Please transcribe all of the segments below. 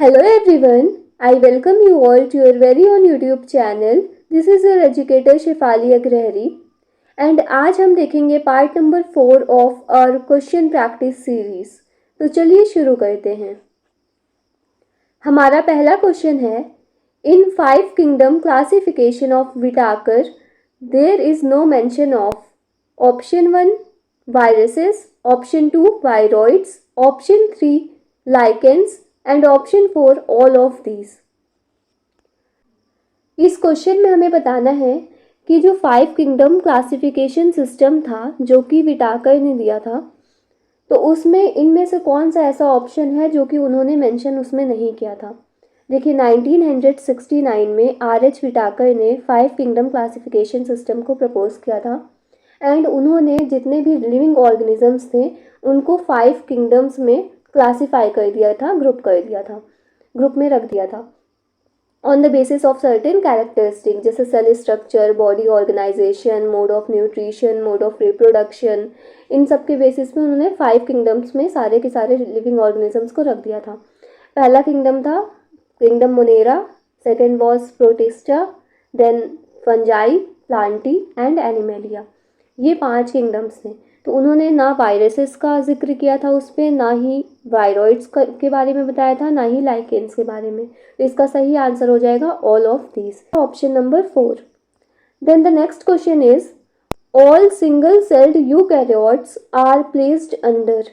Hello everyone, I welcome you all to your very own YouTube channel. This is your educator Shefali Agrahari and आज हम देखेंगे part number 4 of our question practice series. तो चलिए शुरू करते हैं। हमारा पहला क्वेश्चन है, in 5 kingdom classification of Whittaker there is no mention of option 1 viruses, option 2 viroids, option 3 lichens and option 4 all of these. इस क्वेश्चन में हमें बताना है कि जो 5 किंगडम क्लासिफिकेशन सिस्टम था जो कि विटाकर ने दिया था, तो उसमें इनमें से कौन सा ऐसा ऑप्शन है जो कि उन्होंने मेंशन उसमें नहीं किया था। देखिए 1969 में आर.एच. विटाकर ने 5 किंगडम क्लासिफिकेशन सिस्टम को प्रपोज किया था एंड उन्होंने जितने भी लिविंग ऑर्गेनिजम्स थे उनको 5 किंगडम्स में क्लासीफाई कर दिया था, ग्रुप में रख दिया था on the basis of certain characteristic, जैसे cell structure, body organisation, mode of nutrition, mode of reproduction. इन सब के बेसिस पे उन्होंने 5 किंगडम्स में सारे के सारे लिविंग ऑर्गेनिजम्स को रख दिया था। पहला किंगडम था kingdom Monera, second was Protista, then Fungi, Plantae and Animalia. ये 5 किंगडम्स थे। तो उन्होंने ना वायरसेस का जिक्र किया था उस पर, ना ही वायरॉइड्स के बारे में बताया था, ना ही लाइकेंस के बारे में। तो इसका सही आंसर हो जाएगा all of these, option number 4। Then the next question is, all single celled eukaryotes are placed under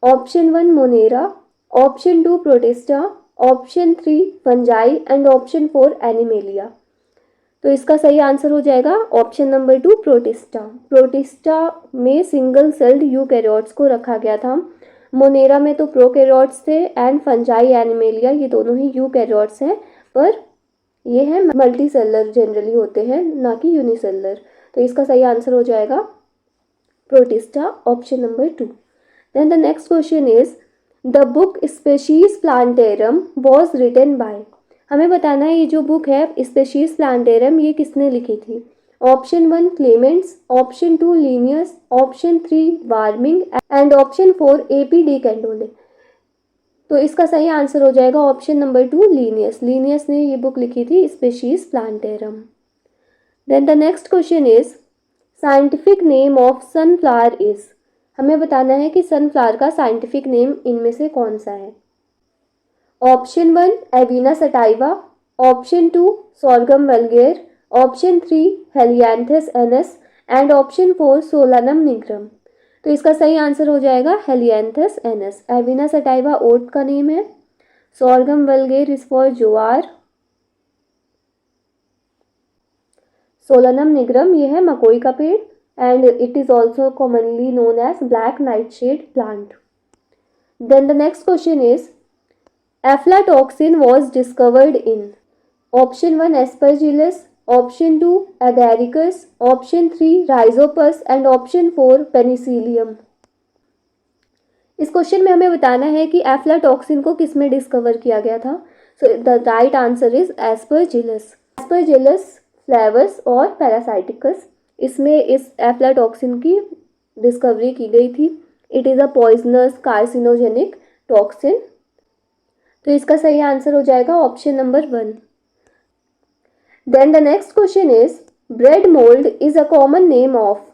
option 1 Monera, option 2 Protista, option 3 Fungi and option 4 Animalia. तो इसका सही आंसर हो जाएगा ऑप्शन नंबर 2 प्रोटिस्टा। प्रोटिस्टा में single celled eukaryotes को रखा गया था। मोनेरा में तो प्रोकैरियोट्स थे एंड फंजाई, एनिमेलिया ये दोनों ही यूकैरियोट्स हैं, पर ये है मल्टी सेलर जनरली होते हैं, ना कि यूनिसेलर। तो इसका सही आंसर हो जाएगा Protista, option number 2। Then the next question is, the book Species Plantarum was written by. हमें बताना है ये जो बुक है स्पेशीज प्लांटेरम ये किसने लिखी थी। Option 1 Clements, option 2 Linnaeus, option 3 Warming and option 4 A P. De Candolle. तो इसका सही आंसर हो जाएगा ऑप्शन नंबर 2 लीनियस। लीनियस ने ये बुक लिखी थी Species Plantarum. Then the next question is, scientific name of sunflower is. हमें बताना है कि सनफ्लावर का साइंटिफिक नेम इनमें से कौन सा है। Option 1 Avena sativa, option 2 Sorghum vulgare, option 3 Helianthus annuus and option 4 Solanum nigrum. तो इसका सही आंसर हो जाएगा हेलियांथस एनस। एविना सटाइवा ओट का नेम है, Sorghum vulgare is for jowar, Solanum nigrum ये है मकोई का पेड़ and it is also commonly known as black nightshade plant. Then the next question is, aflatoxin was discovered in option 1 aspergillus, option 2 agaricus, option 3 rhizopus and option 4 penicillium। इस question में हमें बताना है कि एफ्लाटॉक्सिन को किस में डिस्कवर किया गया था। So the right answer is Aspergillus. Aspergillus फ्लेवस और पैरासाइटिकस, इसमें इस एफ्लाटॉक्सिन की डिस्कवरी की गई थी। It is a poisonous carcinogenic toxin. तो इसका सही आंसर हो जाएगा option number 1। Then the next question is, bread mould is a common name of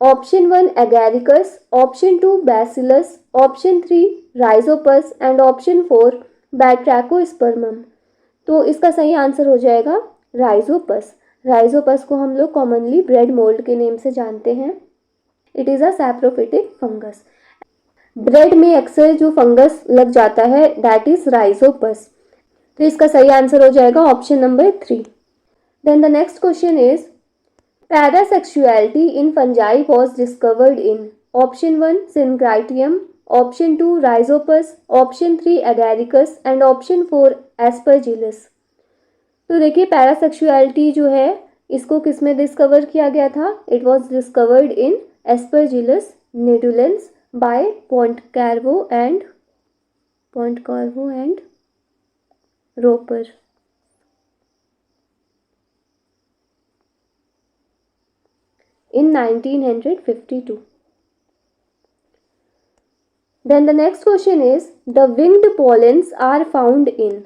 option 1 Agaricus, option 2 Bacillus, option 3 Rhizopus and option 4 Batrachospermum. तो इसका सही आंसर हो जाएगा राइजोपस। राइजोपस को हम लोग कॉमनली ब्रेड मोल्ड के नेम से जानते हैं। It is a saprophytic fungus. Bread में अक्सर जो फंगस लग जाता है दैट इज राइजोपस। तो इसका सही आंसर हो जाएगा option number 3। Then the next question is, parasexuality in fungi was discovered in option 1 syncritium, option 2 Rhizopus, option 3 Agaricus and option 4 Aspergillus. तो देखिए पैरासेक्सुअलिटी जो है इसको किस में डिस्कवर किया गया था। It was discovered in Aspergillus nidulans by Pontcarvo and Roper in 1952. Then the next question is the winged pollens are found in.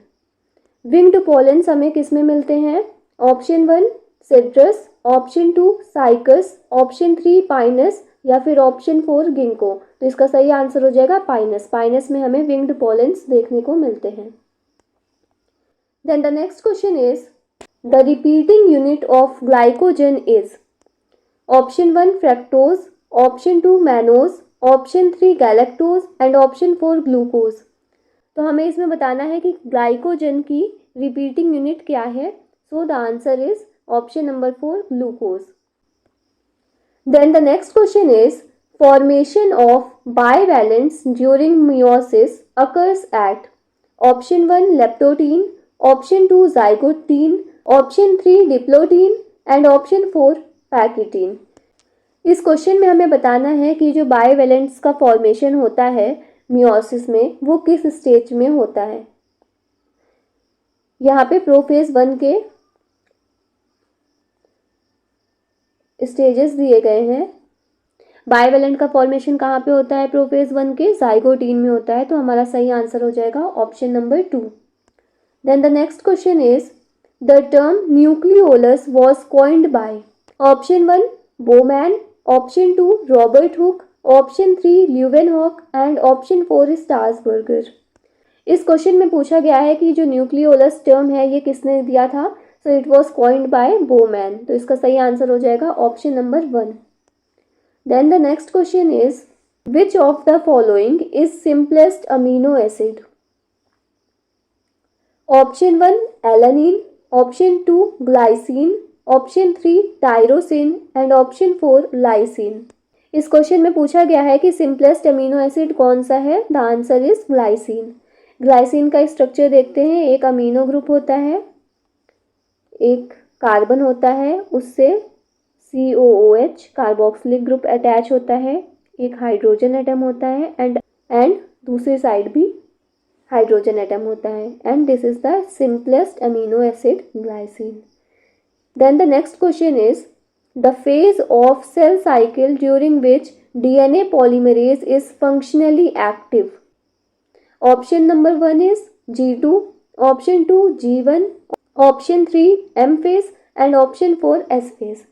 winged pollens हमें किस में मिलते हैं? Option 1 citrus, option 2 cycas, option 3 Pinus या फिर ऑप्शन 4 गिंको। तो इसका सही आंसर हो जाएगा पाइनस। पाइनस में हमें विंग्ड पोलेंस देखने को मिलते हैं। Then the next question is the repeating unit of glycogen is option 1 fructose, option 2 mannose, option 3 galactose and option 4 glucose. तो हमें इसमें बताना है कि ग्लाइकोजन की रिपीटिंग यूनिट क्या है। So the answer is option number 4 glucose. Then the next question is formation of bivalents during meiosis occurs at option 1 leptotene, option 2 zygotine, option 3 diplotin and option 4 पैकिटीन। इस क्वेश्चन में हमें बताना है कि जो बाइवेलेंट्स का फॉर्मेशन होता है मियोसिस में वो किस स्टेज में होता है। यहाँ पे प्रोफेज 1 के स्टेजेस दिए गए हैं। बाइवेलेंट का फॉर्मेशन कहाँ पे होता है? प्रोफेज 1 के जाइगोटीन में होता है। तो हमारा सही आंसर हो जाएगा option number 2। Then the next question is the term nucleolus was coined by option 1 Bowman, option 2 Robert Hooke, option 3 Leeuwenhoek and option 4 Strasburger. इस क्वेश्चन में पूछा गया है कि जो न्यूक्लियोलस टर्म है ये किसने दिया था। So it was coined by Bowman. तो इसका सही आंसर हो जाएगा option number 1। Then the next question is which of the following is simplest amino acid. Option 1 alanine, option 2 glycine, option 3 tyrosine and option 4 lysine. इस question में पूछा गया है कि सिंपलेस्ट अमीनो एसिड कौन सा है। The answer is glycine. Glycine का स्ट्रक्चर देखते हैं। एक अमीनो ग्रुप होता है, एक कार्बन होता है, उससे COOH कार्बोक्सिलिक ग्रुप अटैच होता है, एक हाइड्रोजन एटम होता है एंड दूसरी साइड भी हाइड्रोजन एटम होता है and this is the simplest amino acid glycine. Then the next question is the phase of cell cycle during which DNA polymerase is functionally active. Option number 1 is G2, option 2 G1, option 3 M phase and option 4 S phase.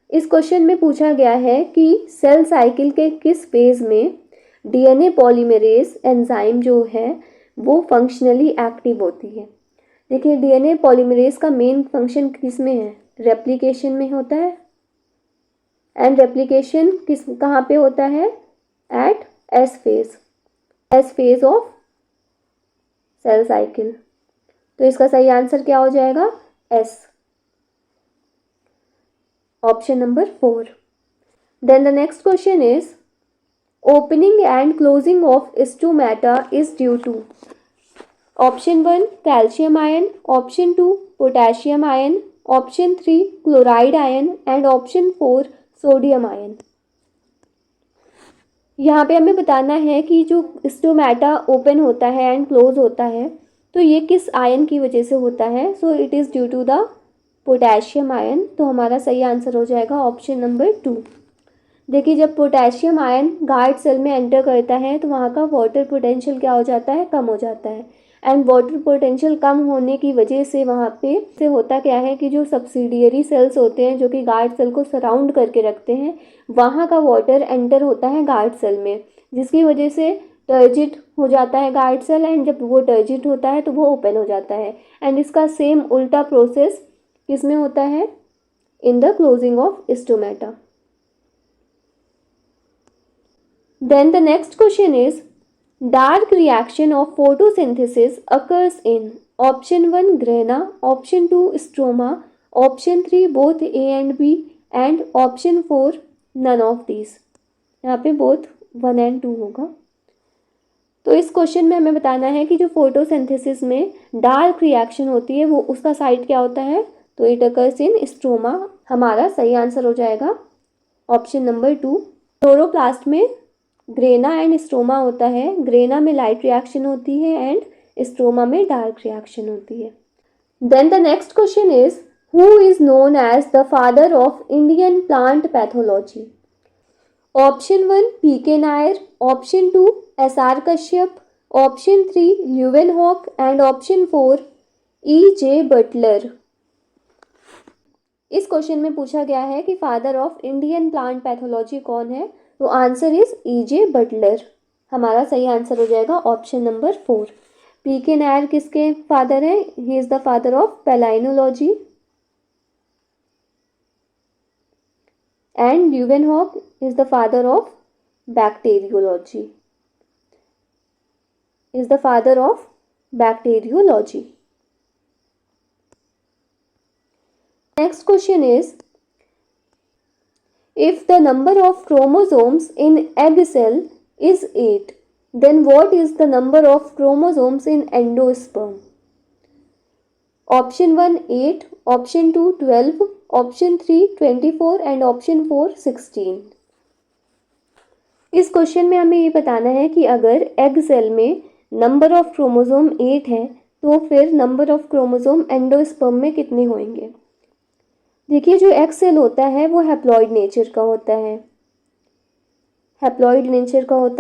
इस question में पूछा गया है कि cell cycle के किस phase में DNA polymerase enzyme जो है वो फंक्शनली एक्टिव होती है। देखिए DNA पॉलीमरेज का मेन फंक्शन किस में है? रेप्लिकेशन में होता है एंड रेप्लिकेशन कहाँ पे होता है? At S phase of cell cycle. तो इसका सही आंसर क्या हो जाएगा? S, option number 4। Then the next question is opening and closing of stomata is due to option 1 calcium ion, option 2 potassium ion, option 3 chloride ion and option 4 sodium ion. यहाँ पे हमें बताना है कि जो स्टोमेटा ओपन होता है and close होता है तो ये किस आयन की वजह से होता है। So it is due to the potassium ion. तो हमारा सही आंसर हो जाएगा ऑप्शन नंबर 2। देखिए जब पोटेशियम आयन गार्ड सेल में एंटर करता है तो वहाँ का वाटर पोटेंशियल क्या हो जाता है? कम हो जाता है एंड वाटर पोटेंशियल कम होने की वजह से वहाँ पे से होता क्या है कि जो सब्सिडियरी सेल्स होते हैं जो कि गार्ड सेल को सराउंड करके रखते हैं वहाँ का वाटर एंटर होता है गार्ड सेल में, जिसकी वजह से टर्जिट हो जाता है गार्ड सेल एंड जब वो टर्जिट होता है तो वो ओपन हो जाता है एंड इसका सेम उल्टा प्रोसेस किसमें होता है? In the closing of stomata. Then the next question is dark reaction of photosynthesis occurs in option 1 grana, option 2 stroma, option 3 both A and B and option 4 none of these. यहाँ पे both 1 and 2 होगा। तो इस question में हमें बताना है कि जो फोटोसिंथेसिस में डार्क रिएक्शन होती है वो उसका साइट क्या होता है। तो इट अकर्स इन स्ट्रोमा। हमारा सही आंसर हो जाएगा ऑप्शन नंबर 2। क्लोरोप्लास्ट में ग्रेना एंड स्ट्रोमा होता है। ग्रेना में लाइट रिएक्शन होती है एंड स्ट्रोमा में डार्क रिएक्शन होती है। Then the next question is who is known as the father of Indian plant pathology. Option 1 PK Nair, option 2 SR Kashyap, option 3 Leeuwenhoek and option 4 E.J. Butler. इस question में पूछा गया है कि father of Indian plant pathology कौन है, तो answer is E.J. Buttler. हमारा सही आंसर हो जाएगा ऑप्शन नंबर 4। पीके नायर किसके फादर हैं? He is the father of palynology. And Leeuwenhoek is the father of bacteriology. Next question is, if the number of chromosomes in egg cell is 8, then what is the number of chromosomes in endosperm? Option 1 8, option 2 12, option 3 24 and option 4 16। इस question में हमें ये बताना है कि अगर egg cell में number of chromosome 8 है तो फिर नंबर ऑफ क्रोमोसोम एंडोस्पर्म में कितने होंगे। देखिए, जो एग सेल होता है वो हैप्लॉइड नेचर का होता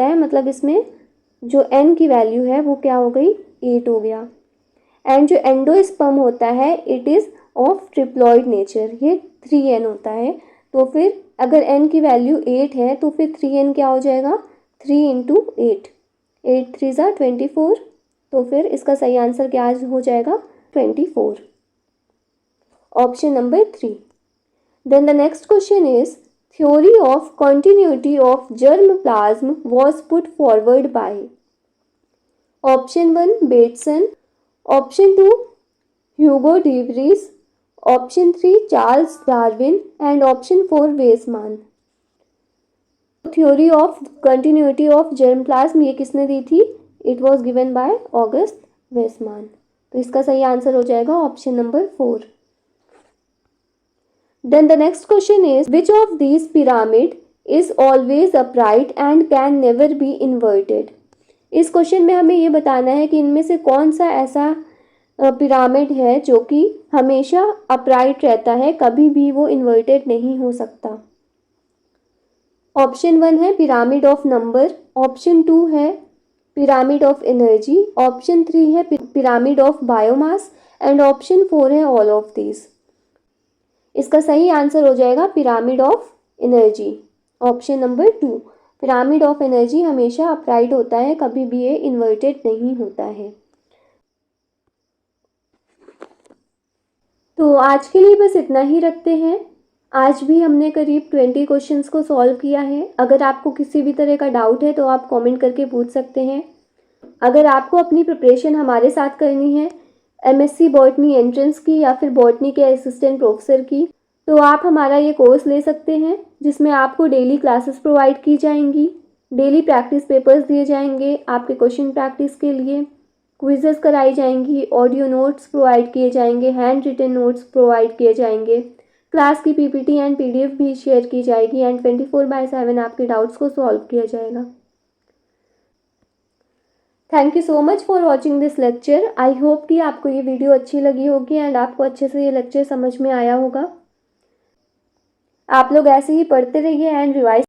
है, मतलब इसमें जो n की वैल्यू है वो क्या हो गई, 8 हो गया। एंड जो एंडोस्पर्म होता है it is of triploid nature, ये 3n होता है। तो फिर अगर n की वैल्यू 8 है तो फिर 3n क्या हो जाएगा, 3 इंटू 8, 8 3 ज़ा 24। तो फिर इसका सही आंसर क्या हो जाएगा, 24, option number 3। Then the next question is, theory of continuity of germ plasm was put forward by option 1 Bateson, option 2 Hugo de Vries, option 3 Charles Darwin and option 4 Weismann। theory of continuity of germ plasm ये किसने दी थी, it was given by August Weismann। तो इसका सही answer हो जाएगा option number 4। Then the next question is, which of these pyramid is always upright and can never be inverted? इस question में हमें ये बताना है कि इनमें से कौन सा ऐसा पिरामिड है जो कि हमेशा अपराइट रहता है, कभी भी वो इन्वर्टेड नहीं हो सकता। ऑप्शन 1 है पिरामिड ऑफ नंबर, ऑप्शन 2 है पिरामिड ऑफ एनर्जी, ऑप्शन 3 है pyramid of biomass and option 4 है ऑल ऑफ दीज। इसका सही आंसर हो जाएगा pyramid of energy, option number 2। Pyramid of energy हमेशा अपराइट होता है, कभी भी ये इन्वर्टेड नहीं होता है। तो आज के लिए बस इतना ही रखते हैं। आज भी हमने करीब 20 क्वेश्चंस को सॉल्व किया है। अगर आपको किसी भी तरह का डाउट है तो आप कमेंट करके पूछ सकते हैं। अगर आपको अपनी प्रिपरेशन हमारे साथ करनी है MSc बॉटनी एंट्रेंस की या फिर बॉटनी के असिस्टेंट प्रोफेसर की, तो आप हमारा ये कोर्स ले सकते हैं जिसमें आपको डेली क्लासेस प्रोवाइड की जाएंगी, डेली प्रैक्टिस पेपर्स दिए जाएंगे आपके क्वेश्चन प्रैक्टिस के लिए, क्विजेस कराई जाएंगी, ऑडियो नोट्स प्रोवाइड किए जाएंगे, हैंड रिटन नोट्स प्रोवाइड किए जाएंगे, क्लास की PPT एंड PDF भी शेयर की जाएगी एंड 24/7 आपके डाउट्स को सॉल्व किया जाएगा। Thank you so much for watching this lecture. I hope कि आपको ये वीडियो अच्छी लगी होगी एंड आपको अच्छे से ये लेक्चर समझ में आया होगा। आप लोग ऐसे ही पढ़ते रहिए एंड रिवाइज